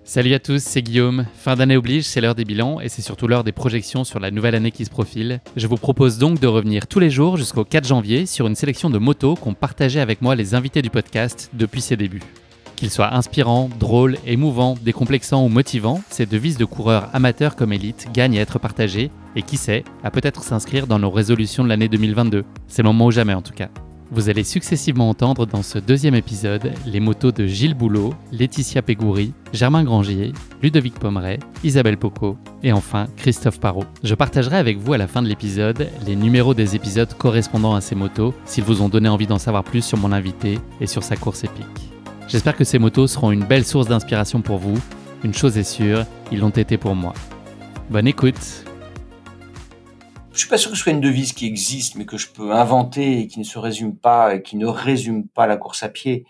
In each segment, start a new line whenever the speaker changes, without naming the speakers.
Salut à tous, c'est Guillaume. Fin d'année oblige, c'est l'heure des bilans et c'est surtout l'heure des projections sur la nouvelle année qui se profile. Je vous propose donc de revenir tous les jours jusqu'au 4 janvier sur une sélection de motos qu'ont partagé avec moi les invités du podcast depuis ses débuts. Qu'ils soient inspirants, drôles, émouvants, décomplexants ou motivants, ces devises de coureurs amateurs comme élites gagnent à être partagées et qui sait, à peut-être s'inscrire dans nos résolutions de l'année 2022. C'est le moment ou jamais en tout cas. Vous allez successivement entendre dans ce deuxième épisode les motos de Gilles Boulot, Laetitia Pégouri, Germain Grangier, Ludovic Pommeret, Isabelle Pocot et enfin Christophe Parot. Je partagerai avec vous à la fin de l'épisode les numéros des épisodes correspondant à ces motos s'ils vous ont donné envie d'en savoir plus sur mon invité et sur sa course épique. J'espère que ces motos seront une belle source d'inspiration pour vous. Une chose est sûre, ils l'ont été pour moi. Bonne écoute!
Je suis pas sûr que ce soit une devise qui existe, mais que je peux inventer et qui ne se résume pas, et qui ne résume pas la course à pied.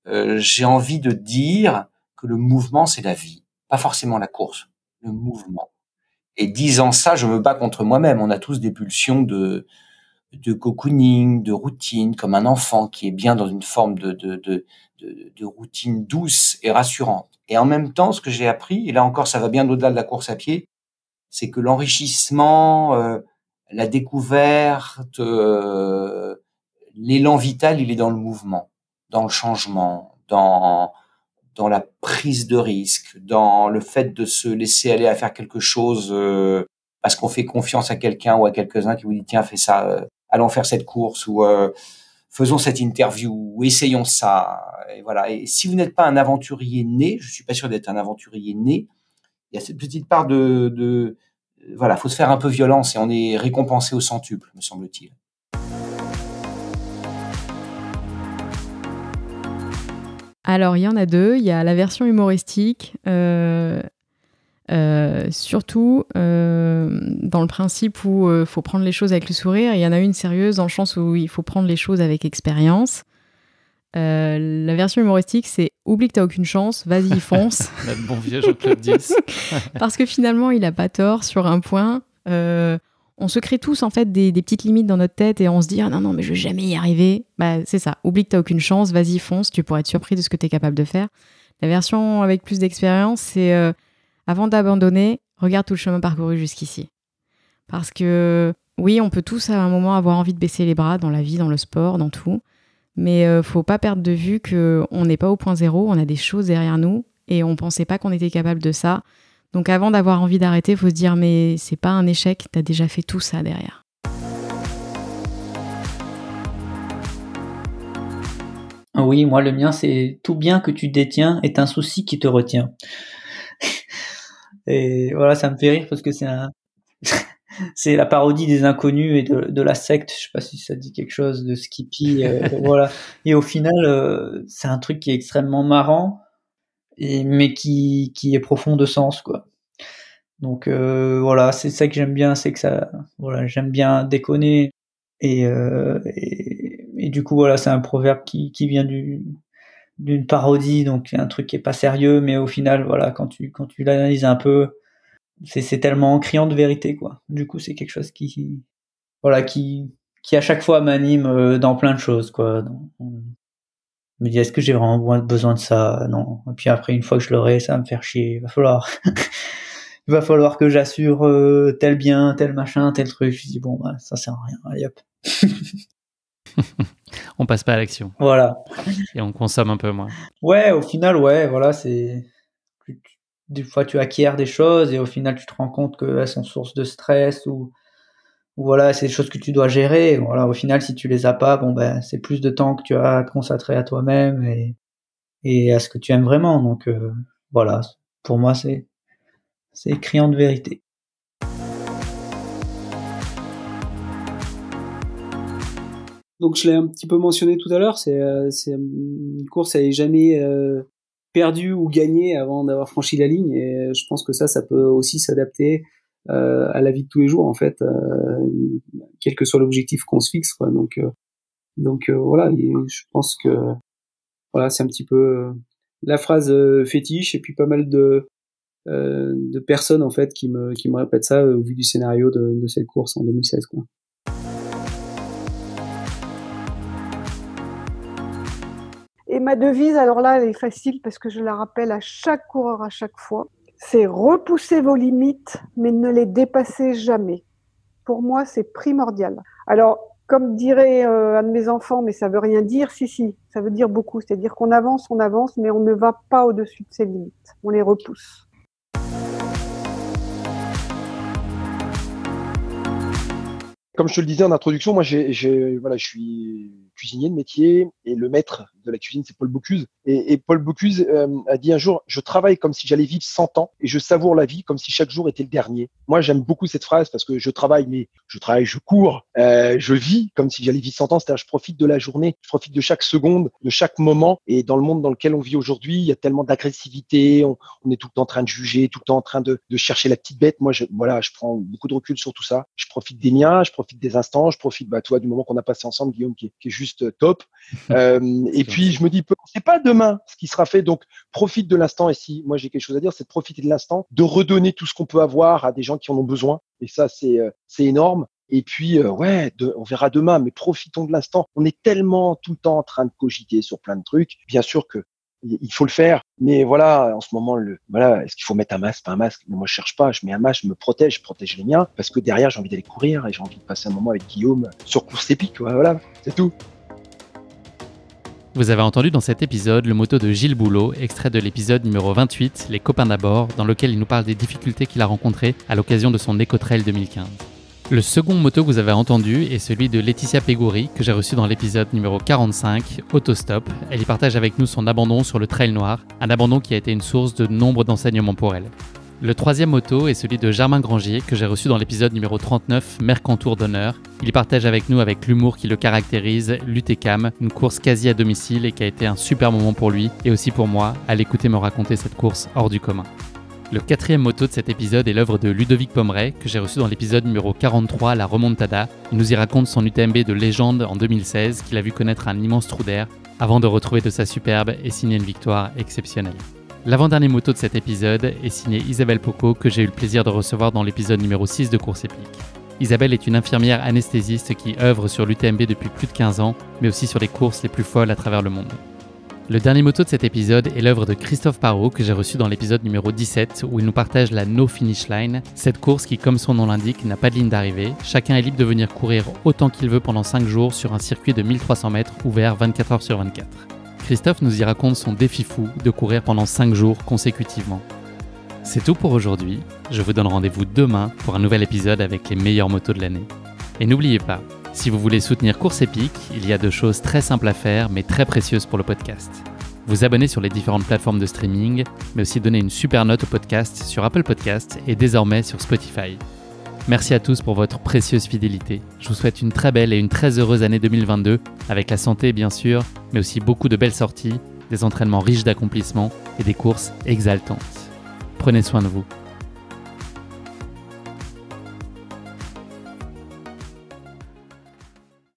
J'ai envie de dire que le mouvement, c'est la vie. Pas forcément la course, le mouvement. Et disant ça, je me bats contre moi-même. On a tous des pulsions de cocooning, de routine, comme un enfant qui est bien dans une forme de routine douce et rassurante. Et en même temps, ce que j'ai appris, et là encore, ça va bien au-delà de la course à pied, c'est que l'enrichissement, la découverte, l'élan vital, il est dans le mouvement, dans le changement, dans la prise de risque, dans le fait de se laisser aller à faire quelque chose parce qu'on fait confiance à quelqu'un ou à quelques-uns qui vous dit tiens, fais ça, allons faire cette course ou faisons cette interview ou essayons ça. Et voilà. Et si vous n'êtes pas un aventurier né, je suis pas sûr d'être un aventurier né, il y a cette petite part voilà, faut se faire un peu violence et on est récompensé au centuple, me semble-t-il.
Alors, il y en a deux. Il y a la version humoristique, surtout dans le principe où il faut prendre les choses avec le sourire. Il y en a une sérieuse dans le sens où il faut prendre les choses avec expérience. La version humoristique, c'est « oublie que t'as aucune chance, vas-y, fonce ».
Notre bon vieux Jean-Claude Dix.
Parce que finalement, il a pas tort sur un point. On se crée tous en fait des petites limites dans notre tête et on se dit « Ah non, mais je vais jamais y arriver ». Bah, c'est ça, oublie que t'as aucune chance, vas-y, fonce, tu pourrais être surpris de ce que t'es capable de faire. La version avec plus d'expérience, c'est avant d'abandonner, regarde tout le chemin parcouru jusqu'ici. Parce que oui, on peut tous à un moment avoir envie de baisser les bras dans la vie, dans le sport, dans tout. Mais faut pas perdre de vue qu'on n'est pas au point zéro, on a des choses derrière nous et on pensait pas qu'on était capable de ça. Donc avant d'avoir envie d'arrêter, faut se dire mais c'est pas un échec, t'as déjà fait tout ça derrière.
Oui, moi le mien c'est tout bien que tu détiens est un souci qui te retient. Et voilà, ça me fait rire parce que c'est la parodie des inconnus et de la secte. Je sais pas si ça dit quelque chose de Skippy. Voilà. Et au final, c'est un truc qui est extrêmement marrant, mais qui est profond de sens, quoi. Donc voilà, c'est ça que j'aime bien, c'est que ça, voilà, j'aime bien déconner et du coup voilà, c'est un proverbe qui vient d'une parodie, donc un truc qui est pas sérieux, mais au final voilà, quand tu l'analyses un peu. C'est tellement criant de vérité, quoi. Du coup, c'est quelque chose qui à chaque fois m'anime dans plein de choses, quoi. Je me dis, est-ce que j'ai vraiment besoin de ça? Non. Et puis après, une fois que je l'aurai, ça va me faire chier. Il va falloir que j'assure tel bien, tel machin, tel truc. Je dis, bon, bah, ça sert à rien. Allez, hop.
On passe pas à l'action.
Voilà.
Et on consomme un peu moins.
Ouais, au final, ouais, voilà, des fois tu acquiers des choses et au final tu te rends compte qu'elles sont source de stress ou voilà, c'est des choses que tu dois gérer. Et voilà, au final, si tu les as pas, bon ben c'est plus de temps que tu as à te consacrer à toi-même et à ce que tu aimes vraiment. Donc voilà, pour moi c'est criant de vérité.
Donc je l'ai un petit peu mentionné tout à l'heure, c'est une course, elle est jamais perdu ou gagné avant d'avoir franchi la ligne, et je pense que ça peut aussi s'adapter à la vie de tous les jours en fait, quel que soit l'objectif qu'on se fixe, quoi. Donc voilà, et je pense que voilà, c'est un petit peu la phrase fétiche, et puis pas mal de personnes en fait qui me répètent ça au vu du scénario de cette course en 2016, quoi.
Et ma devise, alors là, elle est facile parce que je la rappelle à chaque coureur à chaque fois. C'est repousser vos limites, mais ne les dépassez jamais. Pour moi, c'est primordial. Alors, comme dirait un de mes enfants, mais ça veut rien dire, si, ça veut dire beaucoup. C'est-à-dire qu'on avance, mais on ne va pas au-dessus de ses limites. On les repousse.
Comme je te le disais en introduction, moi, je suis cuisinier de métier et le maître de la cuisine, c'est Paul Bocuse. Et Paul Bocuse a dit un jour, je travaille comme si j'allais vivre 100 ans et je savoure la vie comme si chaque jour était le dernier. Moi, j'aime beaucoup cette phrase parce que je travaille, je cours, je vis comme si j'allais vivre 100 ans. C'est-à-dire, je profite de la journée, je profite de chaque seconde, de chaque moment. Et dans le monde dans lequel on vit aujourd'hui, il y a tellement d'agressivité, on est tout le temps en train de juger, tout le temps en train de chercher la petite bête. Moi, je prends beaucoup de recul sur tout ça. Je profite des miens, je profite des instants, je profite, toi, du moment qu'on a passé ensemble, Guillaume, qui est juste top. Et puis, je me dis, c'est pas demain ce qui sera fait, donc profite de l'instant. Et si moi j'ai quelque chose à dire, c'est de profiter de l'instant, de redonner tout ce qu'on peut avoir à des gens qui en ont besoin. Et ça, c'est énorme. Et puis, on verra demain, mais profitons de l'instant. On est tellement tout le temps en train de cogiter sur plein de trucs. Bien sûr que il faut le faire, mais voilà, en ce moment, est-ce qu'il faut mettre un masque, pas un masque? Mais moi, je cherche pas, je mets un masque, je me protège, je protège les miens, parce que derrière, j'ai envie d'aller courir et j'ai envie de passer un moment avec Guillaume sur course épique. Voilà, c'est tout.
Vous avez entendu dans cet épisode le motto de Gilles Boulot, extrait de l'épisode numéro 28, Les copains d'abord, dans lequel il nous parle des difficultés qu'il a rencontrées à l'occasion de son Ecotrail 2015. Le second motto que vous avez entendu est celui de Laetitia Pégouri, que j'ai reçu dans l'épisode numéro 45, Autostop. Elle y partage avec nous son abandon sur le Trail Noir, un abandon qui a été une source de nombre d'enseignements pour elle. Le troisième motto est celui de Germain Grangier, que j'ai reçu dans l'épisode numéro 39, Mercantour d'honneur. Il partage avec nous, avec l'humour qui le caractérise, l'UTCAM, une course quasi à domicile et qui a été un super moment pour lui et aussi pour moi, à l'écouter me raconter cette course hors du commun. Le quatrième motto de cet épisode est l'œuvre de Ludovic Pomeray, que j'ai reçu dans l'épisode numéro 43, La Remontada. Il nous y raconte son UTMB de légende en 2016, qu'il a vu connaître un immense trou d'air, avant de retrouver de sa superbe et signer une victoire exceptionnelle. L'avant-dernier motto de cet épisode est signé Isabelle Pocot, que j'ai eu le plaisir de recevoir dans l'épisode numéro 6 de Course Épique. Isabelle est une infirmière anesthésiste qui œuvre sur l'UTMB depuis plus de 15 ans, mais aussi sur les courses les plus folles à travers le monde. Le dernier motto de cet épisode est l'œuvre de Christophe Parot, que j'ai reçu dans l'épisode numéro 17, où il nous partage la No Finish Line, cette course qui, comme son nom l'indique, n'a pas de ligne d'arrivée. Chacun est libre de venir courir autant qu'il veut pendant 5 jours sur un circuit de 1300 mètres ouvert 24 heures sur 24. Christophe nous y raconte son défi fou de courir pendant 5 jours consécutivement. C'est tout pour aujourd'hui. Je vous donne rendez-vous demain pour un nouvel épisode avec les meilleurs motos de l'année. Et n'oubliez pas, si vous voulez soutenir Course Épique, il y a 2 choses très simples à faire mais très précieuses pour le podcast. Vous abonner sur les différentes plateformes de streaming, mais aussi donner une super note au podcast sur Apple Podcasts et désormais sur Spotify. Merci à tous pour votre précieuse fidélité. Je vous souhaite une très belle et une très heureuse année 2022, avec la santé bien sûr, mais aussi beaucoup de belles sorties, des entraînements riches d'accomplissements et des courses exaltantes. Prenez soin de vous.